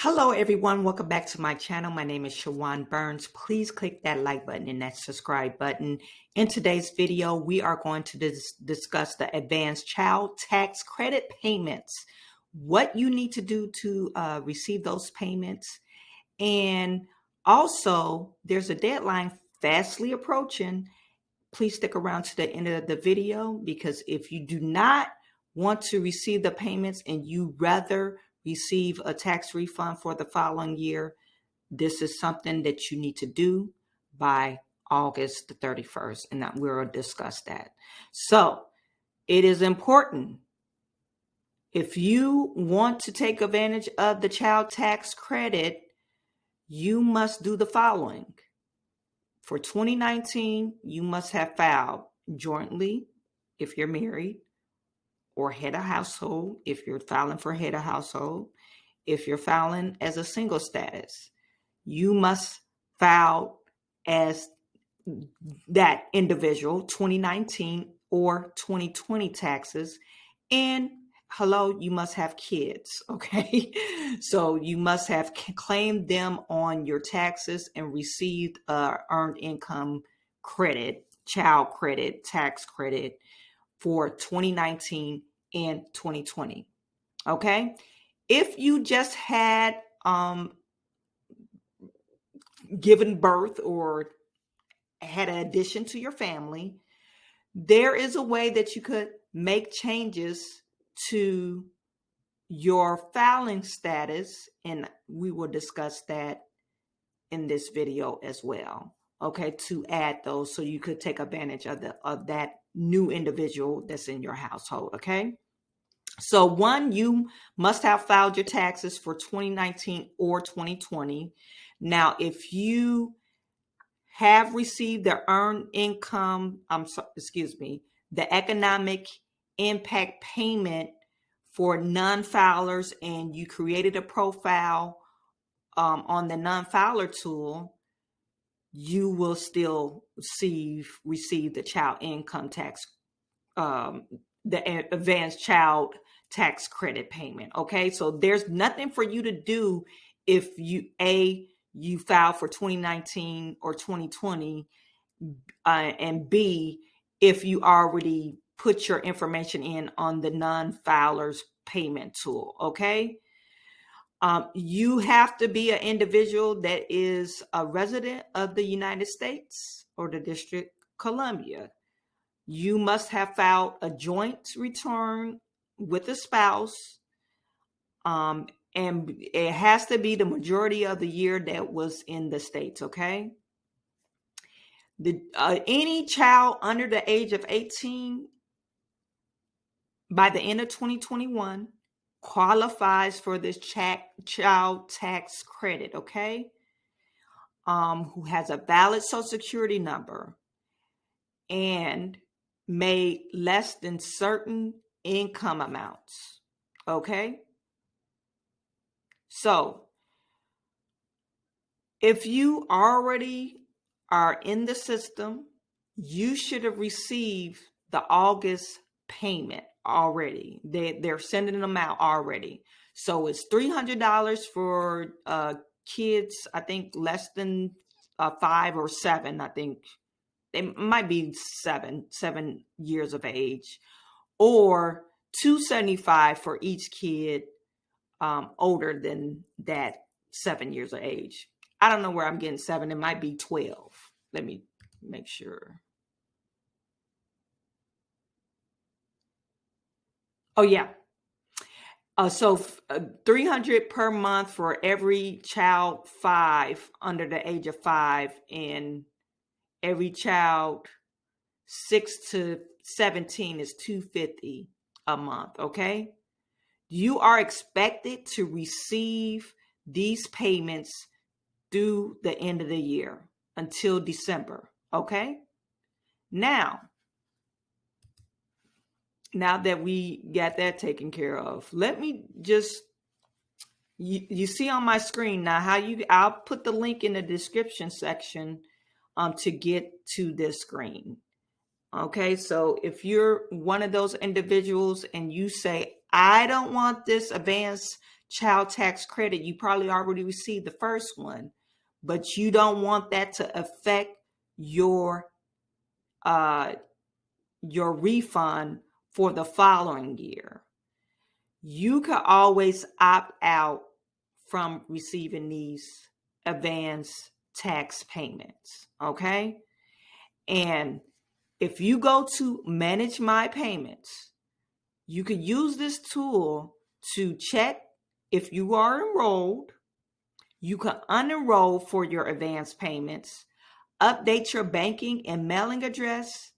Hello everyone, welcome back to my channel. My name is Chawanne Burns. Please click that like button and that subscribe button. In today's video, we are going to discuss the advanced child tax credit payments, what you need to do to receive those payments. And also, there's a deadline fastly approaching. Please stick around to the end of the video, because if you do not want to receive the payments and you rather receive a tax refund for the following year, this is something that you need to do by August the 31st, and we'll discuss that. So it is important, if you want to take advantage of the child tax credit, you must do the following. For 2019, you must have filed jointly if you're married, or head of household if you're filing for head of household. If you're filing as a single status, you must file as that individual 2019 or 2020 taxes. And you must have kids, okay? So you must have claimed them on your taxes and received earned income credit, child credit, tax credit for 2019 and 2020, okay? If you just had given birth or had an addition to your family, there is a way that you could make changes to your filing status, and we will discuss that in this video as well, okay, to add those so you could take advantage of that new individual that's in your household, okay? So one, you must have filed your taxes for 2019 or 2020. Now, if you have received the earned income, the economic impact payment for non-filers, and you created a profile on the non-filer tool, you will still receive the child income tax, the advanced child tax credit payment. Okay, so there's nothing for you to do if you file for 2019 or 2020, and B, if you already put your information in on the non-filers payment tool. Okay, you have to be an individual that is a resident of the United States or the District of Columbia. You must have filed a joint return with a spouse, and it has to be the majority of the year that was in the States, okay? Any child under the age of 18 by the end of 2021 qualifies for this child tax credit, okay? Who has a valid Social Security number and made less than certain income amounts, okay? So if you already are in the system, you should have received the August payment already. They're sending them out already. So it's $300 for kids, I think less than 5 or 7, I think. They might be seven years of age, or $275 for each kid older than that 7 years of age. I don't know where I'm getting 7. It might be 12. Let me make sure. Oh yeah. So $300 per month for every child 5 under the age of 5, and every child 6 to 17 is $250 a month, okay? You are expected to receive these payments through the end of the year until December, okay? Now that we got that taken care of, let me just, you see on my screen now I'll put the link in the description section to get to this screen. Okay, so if you're one of those individuals and you say, I don't want this advanced child tax credit, you probably already received the first one, but you don't want that to affect your refund for the following year. You can always opt out from receiving these advance tax payments, okay? And if you go to manage my payments, you can use this tool to check if you are enrolled. You can unenroll for your advance payments, update your banking and mailing address,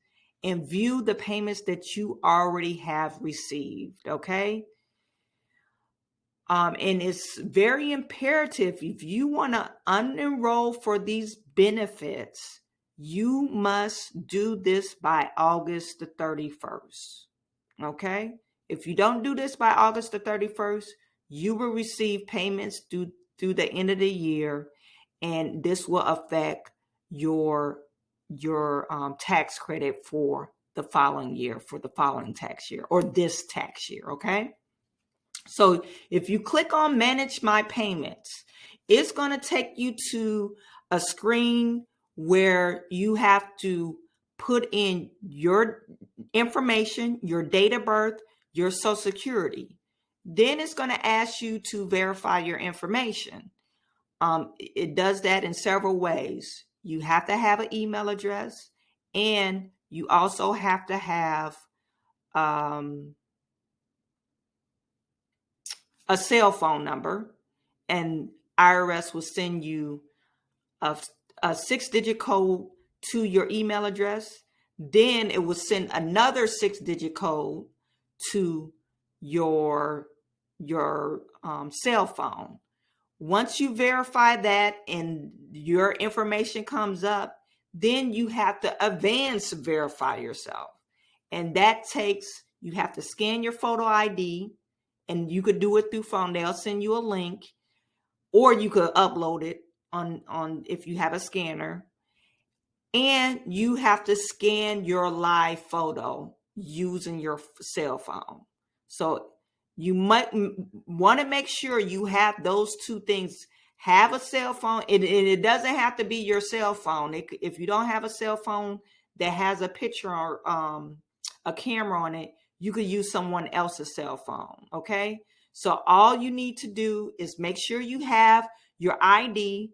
and view the payments that you already have received, okay? And it's very imperative, if you want to unenroll for these benefits, you must do this by August the 31st, okay? If you don't do this by August the 31st, you will receive payments through the end of the year, and this will affect your tax credit for the following year, for the following tax year, or this tax year, okay? So if you click on manage my payments, it's going to take you to a screen where you have to put in your information, your date of birth, your social security. Then it's going to ask you to verify your information. It does that in several ways. You have to have an email address, and you also have to have a cell phone number, and IRS will send you a 6-digit code to your email address. Then it will send another 6-digit code to your cell phone. Once you verify that and your information comes up, then you have to advance verify yourself. And that takes, you have to scan your photo ID, and you could do it through phone. They'll send you a link, or you could upload it on if you have a scanner. And you have to scan your live photo using your cell phone. So you might want to make sure you have those two things. Have a cell phone. It doesn't have to be your cell phone. If you don't have a cell phone that has a picture or a camera on it, you could use someone else's cell phone, okay? So all you need to do is make sure you have your ID.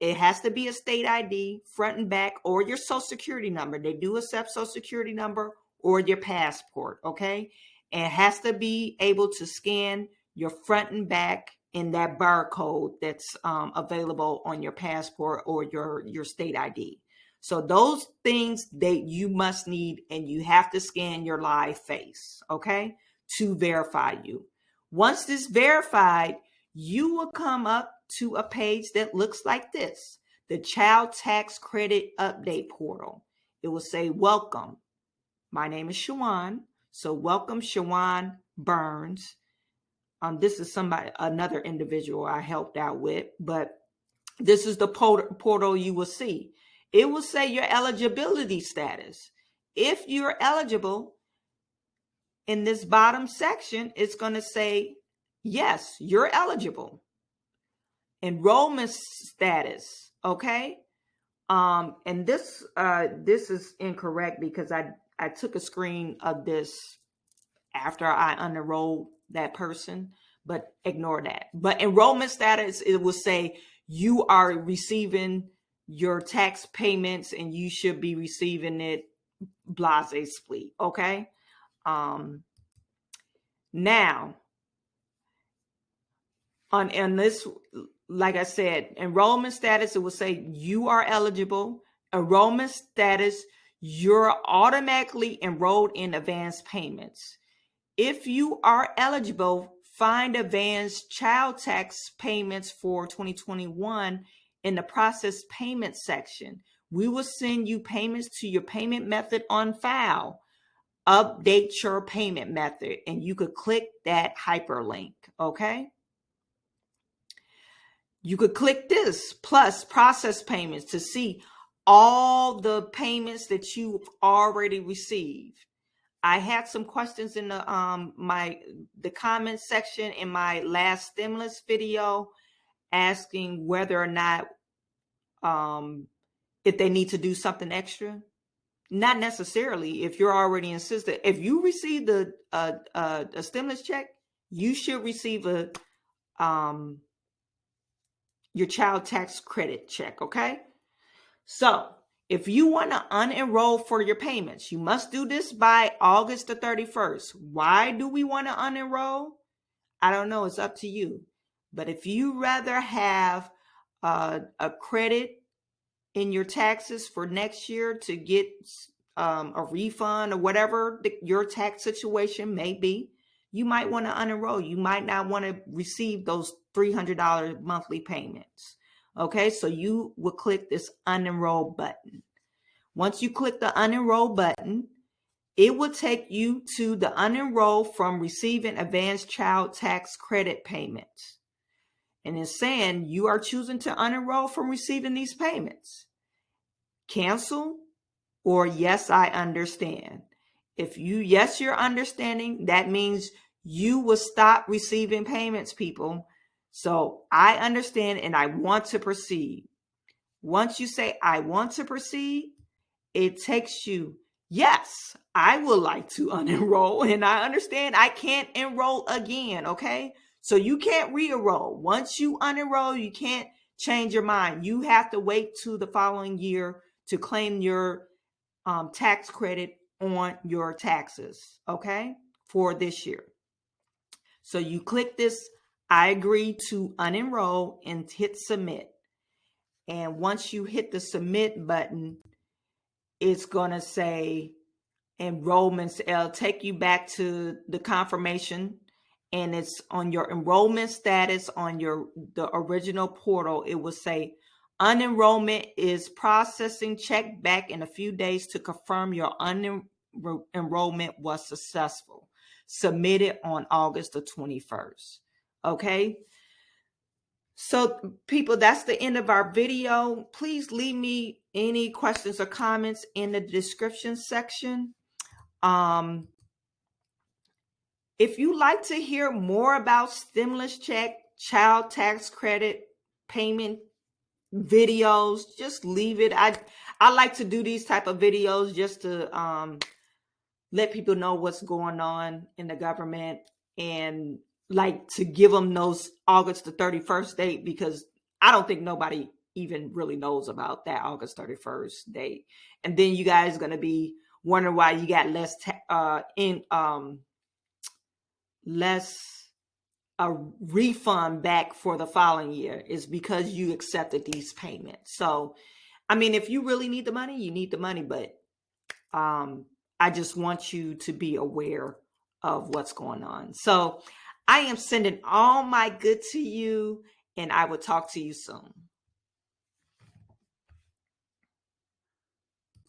It has to be a state ID, front and back, or your social security number. They do accept social security number or your passport, okay? And it has to be able to scan your front and back in that barcode that's available on your passport or your state ID. So those things that you must need, and you have to scan your live face, okay, to verify you. Once this verified, you will come up to a page that looks like this, the Child Tax Credit Update Portal. It will say, welcome. My name is Chawanne. So welcome, Chawanne Burns. This is another individual I helped out with, but this is the portal you will see. It will say your eligibility status. If you're eligible, in this bottom section, it's going to say, yes, you're eligible. Enrollment status, okay? And this is incorrect because I took a screen of this after I unenrolled that person, but ignore that. But enrollment status, it will say you are receiving your tax payments and you should be receiving it blase split, okay? Now, on this, like I said, enrollment status, it will say you are eligible. Enrollment status, you're automatically enrolled in advance payments. If you are eligible, find advanced child tax payments for 2021 in the process payment section. We will send you payments to your payment method on file. Update your payment method, and you could click that hyperlink, okay? You could click this plus process payments to see all the payments that you've already received. I had some questions in the comment section in my last stimulus video asking whether or not if they need to do something extra. Not necessarily. If you're already in system, if you received a stimulus check, you should receive a your child tax credit check. Okay, so if you want to unenroll for your payments, you must do this by August the 31st. Why do we want to unenroll? I don't know. It's up to you. But if you rather have a credit in your taxes for next year to get a refund or whatever your tax situation may be, you might want to unenroll. You might not want to receive those $300 monthly payments. Okay, so you will click this unenroll button. Once you click the unenroll button, it will take you to the unenroll from receiving advanced child tax credit payments. And it's saying you are choosing to unenroll from receiving these payments. Cancel or yes, I understand. If you, yes, you're understanding, that means you will stop receiving payments, people. So I understand and I want to proceed. Once you say, I want to proceed, it takes you, yes, I would like to unenroll and I understand I can't enroll again, okay? So you can't re-enroll. Once you unenroll, you can't change your mind. You have to wait to the following year to claim your tax credit on your taxes, okay, for this year. So you click this, I agree to unenroll and hit submit. And once you hit the submit button, it's going to say enrollments. It'll take you back to the confirmation and it's on your enrollment status on the original portal. It will say unenrollment is processing. Check back in a few days to confirm your unenrollment was successful. Submitted on August the 21st. Okay. So people, that's the end of our video. Please leave me any questions or comments in the description section. If you like to hear more about stimulus check, child tax credit payment videos, just leave it. I like to do these type of videos just to let people know what's going on in the government and like to give them those August the 31st date, because I don't think nobody even really knows about that August 31st date. And then you guys are going to be wondering why you got less a refund back for the following year is because you accepted these payments. So, I mean, if you really need the money, you need the money, but I just want you to be aware of what's going on. So I am sending all my good to you and I will talk to you soon.